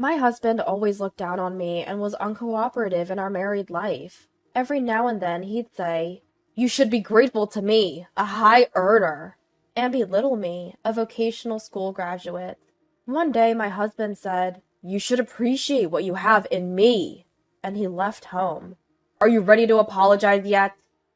My husband always looked down on me and was uncooperative in our married life. Every now and then he'd say, "You should be grateful to me, a high earner," and belittle me, a vocational school graduate. One day my husband said, "You should appreciate what you have in me," and he left home. "Are you ready to apologize yet?"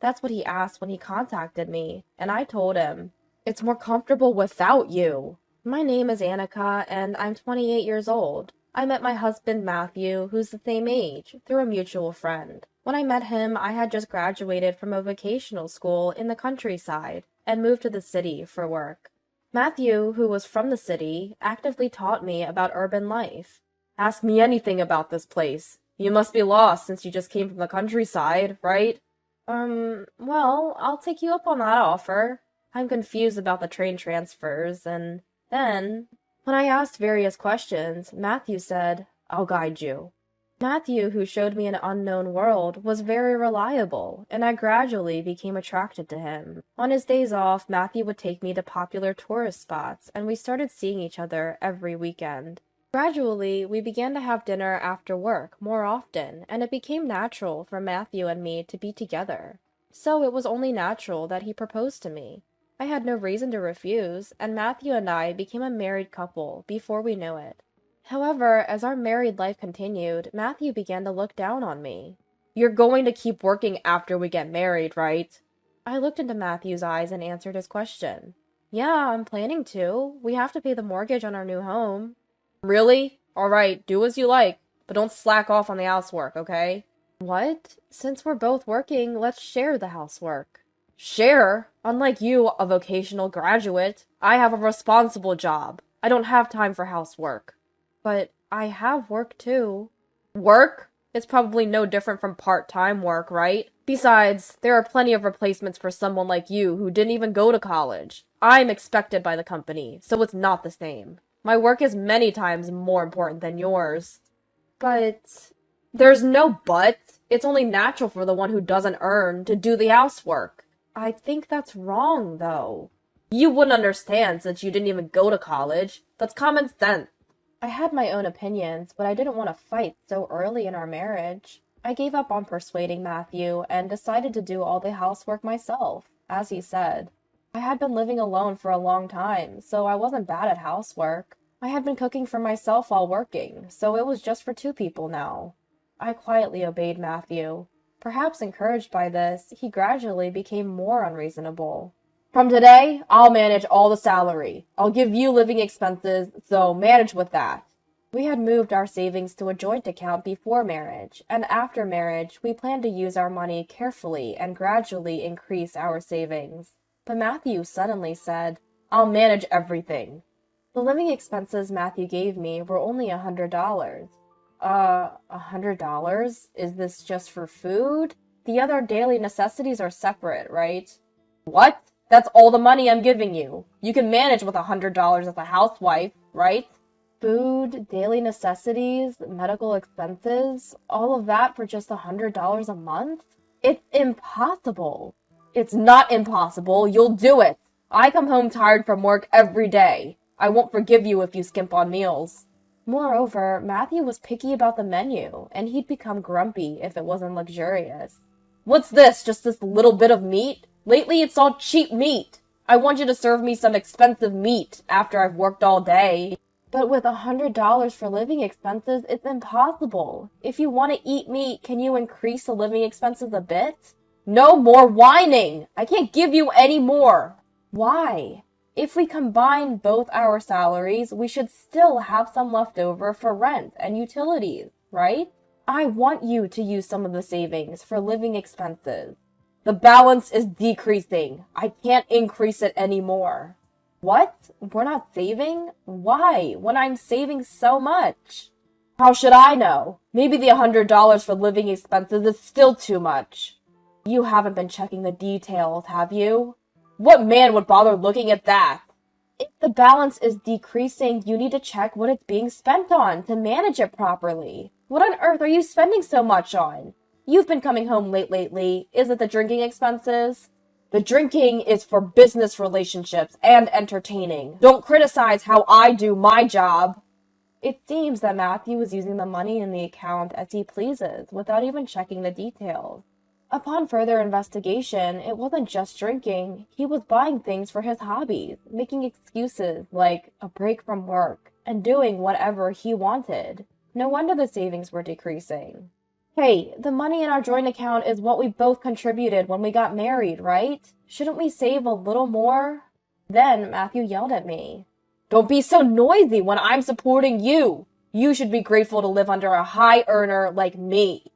That's what he asked when he contacted me, and I told him, "It's more comfortable without you." My name is Annika, and I'm 28 years old. I met my husband Matthew, who's the same age, through a mutual friend. When I met him, I had just graduated from a vocational school in the countryside and moved to the city for work. Matthew, who was from the city, actively taught me about urban life. "Ask me anything about this place. You must be lost since you just came from the countryside, right?" Well, I'll take you up on that offer. I'm confused about the train transfers, and then, when I asked various questions, Matthew said, "I'll guide you." Matthew, who showed me an unknown world, was very reliable, and I gradually became attracted to him. On his days off, Matthew would take me to popular tourist spots, and we started seeing each other every weekend. Gradually, we began to have dinner after work more often, and it became natural for Matthew and me to be together. So it was only natural that he proposed to me. I had no reason to refuse, and Matthew and I became a married couple before we knew it. However, as our married life continued, Matthew began to look down on me. "You're going to keep working after we get married, right?" I looked into Matthew's eyes and answered his question. "Yeah, I'm planning to. We have to pay the mortgage on our new home." "Really? All right, do as you like, but don't slack off on the housework, okay?" "What? Since we're both working, let's share the housework." "Share? Unlike you, a vocational graduate, I have a responsible job. I don't have time for housework." "But I have work too." "Work? It's probably no different from part-time work, right? Besides, there are plenty of replacements for someone like you who didn't even go to college. I'm expected by the company, so it's not the same. My work is many times more important than yours." "But—" "There's no but. It's only natural for the one who doesn't earn to do the housework." "I think that's wrong, though." "You wouldn't understand since you didn't even go to college. That's common sense." I had my own opinions, but I didn't want to fight so early in our marriage. I gave up on persuading Matthew and decided to do all the housework myself, as he said. I had been living alone for a long time, so I wasn't bad at housework. I had been cooking for myself while working, so it was just for two people now. I quietly obeyed Matthew. Perhaps encouraged by this, he gradually became more unreasonable. "From today, I'll manage all the salary. I'll give you living expenses, so manage with that." We had moved our savings to a joint account before marriage, and after marriage, we planned to use our money carefully and gradually increase our savings. But Matthew suddenly said, "I'll manage everything." The living expenses Matthew gave me were only $100. $100? Is this just for food? The other daily necessities are separate, right? "What? That's all the money I'm giving you. You can manage with $100 as a housewife, right?" Food, daily necessities, medical expenses, all of that for just $100 a month? It's impossible. "It's not impossible. You'll do it. I come home tired from work every day. I won't forgive you if you skimp on meals." Moreover, Matthew was picky about the menu, and he'd become grumpy if it wasn't luxurious. "What's this? Just this little bit of meat? Lately it's all cheap meat. I want you to serve me some expensive meat after I've worked all day." "But with $100 for living expenses, it's impossible. If you want to eat meat, can you increase the living expenses a bit?" "No more whining! I can't give you any more." "Why? If we combine both our salaries, we should still have some left over for rent and utilities, right? I want you to use some of the savings for living expenses." "The balance is decreasing. I can't increase it anymore." "What? We're not saving? Why, when I'm saving so much?" "How should I know? Maybe the $100 for living expenses is still too much." "You haven't been checking the details, have you?" "What man would bother looking at that?" "If the balance is decreasing, you need to check what it's being spent on to manage it properly. What on earth are you spending so much on? You've been coming home late lately. Is it the drinking expenses?" "The drinking is for business relationships and entertaining. Don't criticize how I do my job." It seems that Matthew was using the money in the account as he pleases, without even checking the details. Upon further investigation, it wasn't just drinking. He was buying things for his hobbies, making excuses like a break from work, and doing whatever he wanted. No wonder the savings were decreasing. Hey, the money in our joint account is what we both contributed when we got married, right? Shouldn't we save a little more? Then Matthew yelled at me. Don't be so noisy when I'm supporting you. You should be grateful to live under a high earner like me.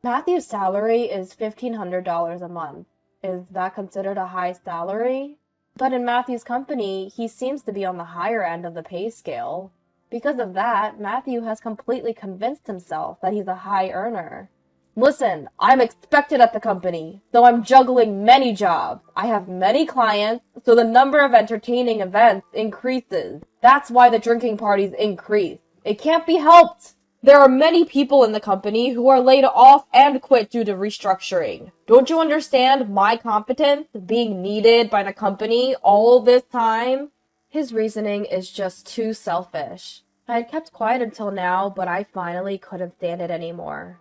Matthew's salary is $1,500 a month. Is that considered a high salary? But in Matthew's company, he seems to be on the higher end of the pay scale. Because of that, Matthew has completely convinced himself that he's a high earner. Listen, I'm expected at the company, so I'm juggling many jobs. I have many clients, so the number of entertaining events increases. That's why the drinking parties increase. It can't be helped. There are many people in the company who are laid off and quit due to restructuring. Don't you understand my competence being needed by the company all this time? His reasoning is just too selfish. I had kept quiet until now, but I finally couldn't stand it anymore.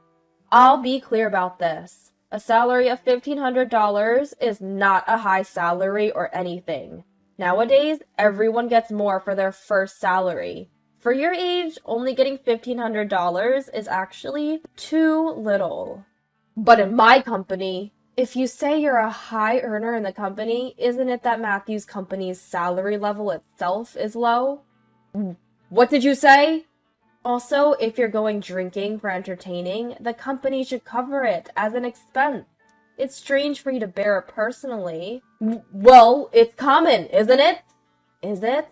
I'll be clear about this. A salary of $1,500 is not a high salary or anything. Nowadays, everyone gets more for their first salary. For your age, only getting $1,500 is actually too little. But in my company, if you say you're a high earner in the company, isn't it that Matthew's company's salary level itself is low? What did you say? Also, if you're going drinking for entertaining, the company should cover it as an expense. It's strange for you to bear it personally. Well, it's common, isn't it? Is it?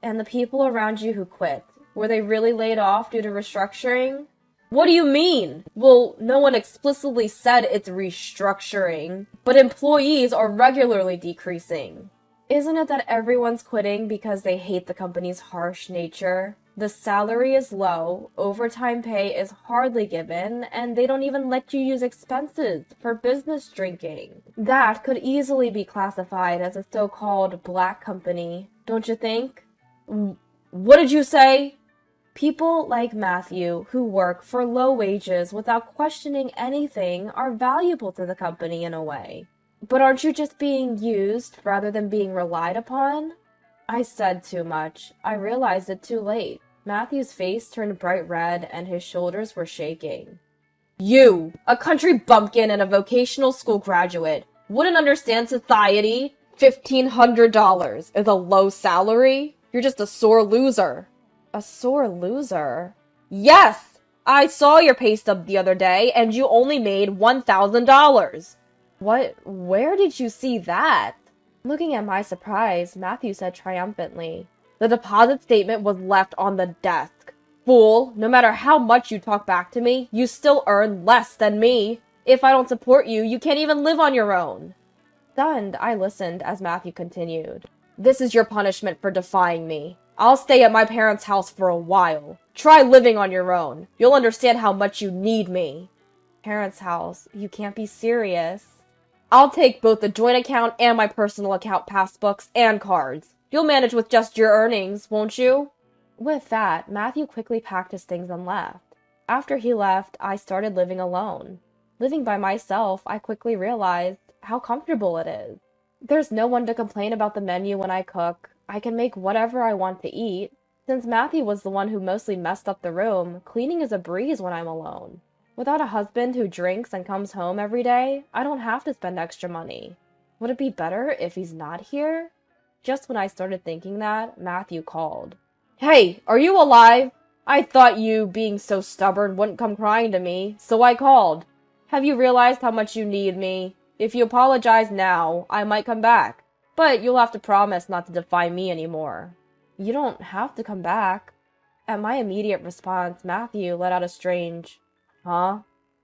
And the people around you who quit, were they really laid off due to restructuring? What do you mean? Well, no one explicitly said it's restructuring, but employees are regularly decreasing. Isn't it that everyone's quitting because they hate the company's harsh nature? The salary is low, overtime pay is hardly given, and they don't even let you use expenses for business drinking. That could easily be classified as a so-called black company, don't you think? What did you say? People like Matthew, who work for low wages without questioning anything, are valuable to the company in a way. But aren't you just being used rather than being relied upon? I said too much. I realized it too late. Matthew's face turned bright red and his shoulders were shaking. You, a country bumpkin and a vocational school graduate, wouldn't understand society? $1,500 is a low salary? You're just a sore loser. A sore loser? Yes! I saw your pay stub the other day and you only made $1,000. What? Where did you see that? Looking at my surprise, Matthew said triumphantly, The deposit statement was left on the desk. Fool, no matter how much you talk back to me, you still earn less than me. If I don't support you, you can't even live on your own. Stunned, I listened as Matthew continued. This is your punishment for defying me. I'll stay at my parents' house for a while. Try living on your own. You'll understand how much you need me. Parents' house? You can't be serious. I'll take both the joint account and my personal account passbooks and cards. You'll manage with just your earnings, won't you? With that, Matthew quickly packed his things and left. After he left, I started living alone. Living by myself, I quickly realized how comfortable it is. There's no one to complain about the menu when I cook. I can make whatever I want to eat. Since Matthew was the one who mostly messed up the room, cleaning is a breeze when I'm alone. Without a husband who drinks and comes home every day, I don't have to spend extra money. Would it be better if he's not here? Just when I started thinking that, Matthew called. Hey, are you alive? I thought you, being so stubborn, wouldn't come crying to me, so I called. Have you realized how much you need me? If you apologize now, I might come back. But you'll have to promise not to defy me anymore. You don't have to come back. At my immediate response, Matthew let out a strange, huh?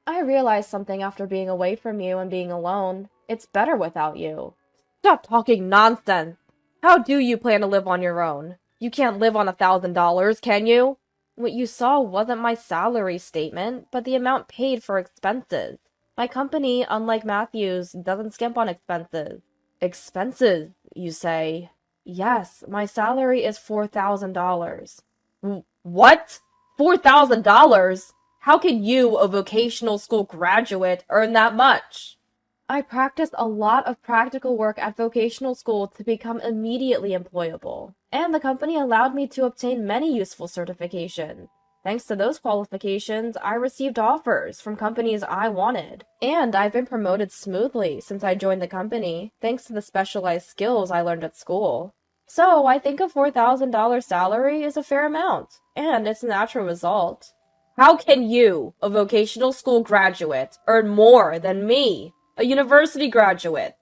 I realized something after being away from you and being alone. It's better without you. Stop talking nonsense. How do you plan to live on your own? You can't live on $1,000, can you? What you saw wasn't my salary statement, but the amount paid for expenses. My company, unlike Matthew's, doesn't skimp on expenses. Expenses, you say? Yes, my salary is $4,000. What? $4,000? How can you, a vocational school graduate, earn that much? I practiced a lot of practical work at vocational school to become immediately employable, and the company allowed me to obtain many useful certifications. Thanks to those qualifications, I received offers from companies I wanted, and I've been promoted smoothly since I joined the company, thanks to the specialized skills I learned at school. So I think a $4,000 salary is a fair amount, and it's a natural result. How can you, a vocational school graduate, earn more than me, a university graduate?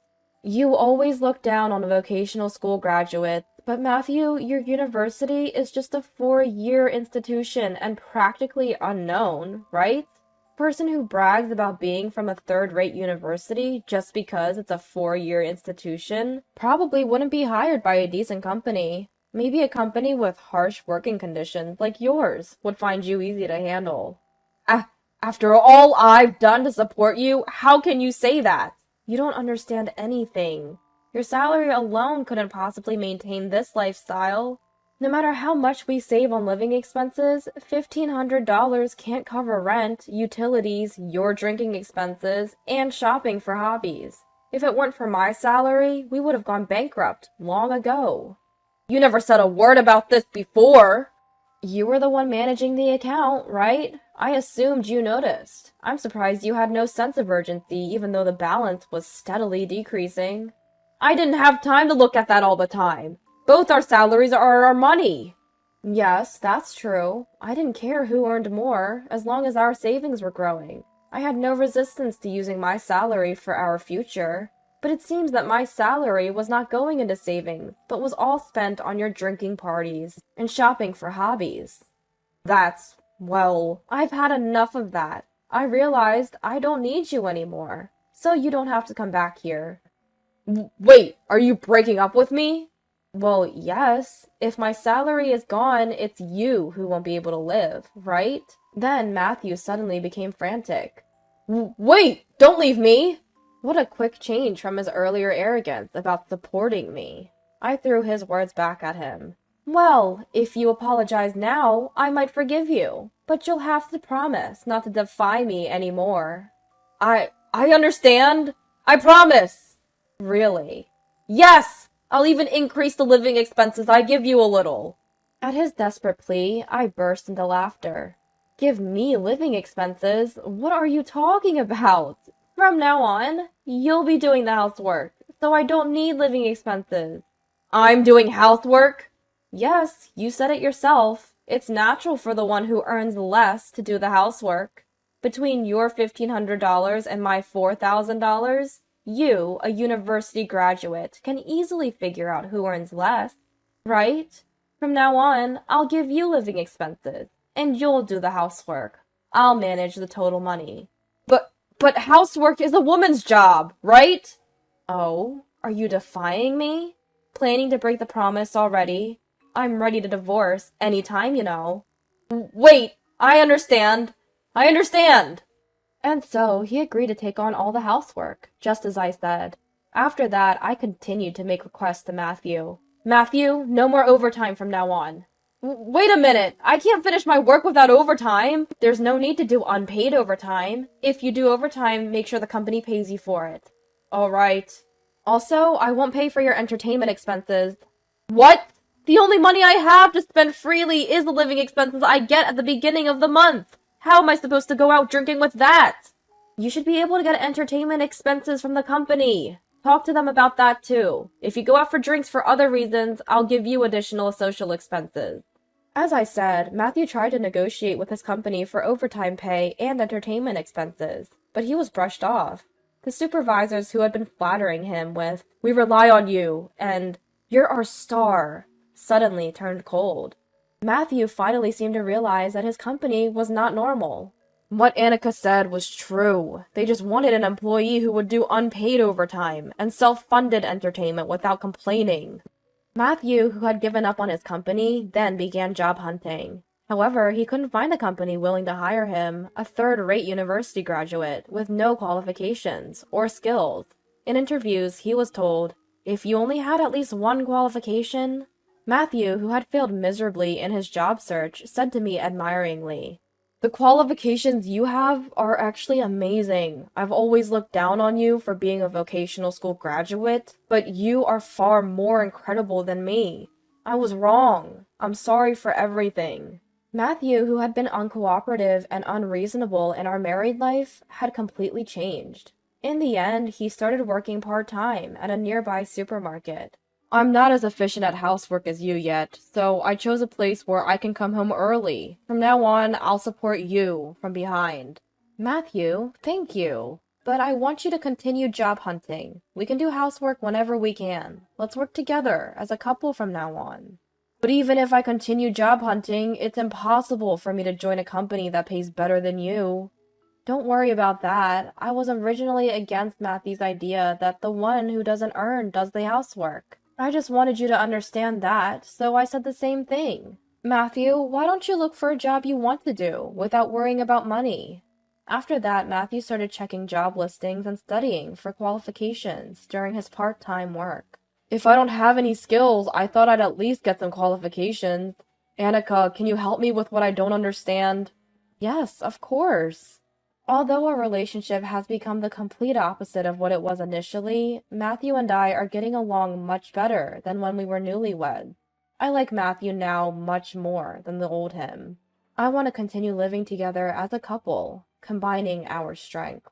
You always look down on a vocational school graduate, but Matthew, your university is just a 4-year institution and practically unknown, right? Person who brags about being from a third-rate university just because it's a 4-year institution probably wouldn't be hired by a decent company. Maybe a company with harsh working conditions like yours would find you easy to handle. After all I've done to support you, how can you say that? You don't understand anything. Your salary alone couldn't possibly maintain this lifestyle. No matter how much we save on living expenses, $1,500 can't cover rent, utilities, your drinking expenses, and shopping for hobbies. If it weren't for my salary, we would have gone bankrupt long ago. You never said a word about this before. You were the one managing the account, right? I assumed you noticed. I'm surprised you had no sense of urgency, even though the balance was steadily decreasing. I didn't have time to look at that all the time. Both our salaries are our money. Yes, that's true. I didn't care who earned more, as long as our savings were growing. I had no resistance to using my salary for our future. But it seems that my salary was not going into savings, but was all spent on your drinking parties and shopping for hobbies. Well, I've had enough of that. I realized I don't need you anymore, so you don't have to come back here. Wait, are you breaking up with me? Well, yes. If my salary is gone, it's you who won't be able to live, right? Then Matthew suddenly became frantic. Wait, don't leave me! What a quick change from his earlier arrogance about supporting me. I threw his words back at him. Well, if you apologize now, I might forgive you, but you'll have to promise not to defy me anymore. I understand. I promise. Really? Yes! I'll even increase the living expenses I give you a little. At his desperate plea, I burst into laughter. Give me living expenses? What are you talking about? From now on, you'll be doing the housework, so I don't need living expenses. I'm doing housework? Yes, you said it yourself. It's natural for the one who earns less to do the housework. Between your $1,500 and my $4,000, you, a university graduate, can easily figure out who earns less, right? From now on, I'll give you living expenses, and you'll do the housework. I'll manage the total money. But housework is a woman's job, right? Oh, are you defying me? Planning to break the promise already? I'm ready to divorce any time, you know. Wait, I understand. And so he agreed to take on all the housework, just as I said. After that, I continued to make requests to Matthew. Matthew, no more overtime from now on. Wait a minute! I can't finish my work without overtime! There's no need to do unpaid overtime. If you do overtime, make sure the company pays you for it. Alright. Also, I won't pay for your entertainment expenses. What? The only money I have to spend freely is the living expenses I get at the beginning of the month. How am I supposed to go out drinking with that? You should be able to get entertainment expenses from the company. Talk to them about that too. If you go out for drinks for other reasons, I'll give you additional social expenses. As I said, Matthew tried to negotiate with his company for overtime pay and entertainment expenses, but he was brushed off. The supervisors who had been flattering him with, "We rely on you," and "You're our star," suddenly turned cold. Matthew finally seemed to realize that his company was not normal. What Annika said was true. They just wanted an employee who would do unpaid overtime and self-funded entertainment without complaining. Matthew, who had given up on his company, then began job hunting. However, he couldn't find a company willing to hire him, a third-rate university graduate with no qualifications or skills. In interviews, he was told, "If you only had at least one qualification..." Matthew, who had failed miserably in his job search, said to me admiringly, "The qualifications you have are actually amazing. I've always looked down on you for being a vocational school graduate, but you are far more incredible than me. I was wrong. I'm sorry for everything." Matthew, who had been uncooperative and unreasonable in our married life, had completely changed. In the end, he started working part-time at a nearby supermarket. "I'm not as efficient at housework as you yet, so I chose a place where I can come home early. From now on, I'll support you from behind." "Matthew, thank you. But I want you to continue job hunting. We can do housework whenever we can. Let's work together as a couple from now on." "But even if I continue job hunting, it's impossible for me to join a company that pays better than you." "Don't worry about that. I was originally against Matthew's idea that the one who doesn't earn does the housework. I just wanted you to understand that, so I said the same thing. Matthew, why don't you look for a job you want to do without worrying about money?" After that, Matthew started checking job listings and studying for qualifications during his part-time work. "If I don't have any skills, I thought I'd at least get some qualifications. Annika, can you help me with what I don't understand?" "Yes, of course." Although our relationship has become the complete opposite of what it was initially, Matthew and I are getting along much better than when we were newlyweds. I like Matthew now much more than the old him. I want to continue living together as a couple, combining our strengths.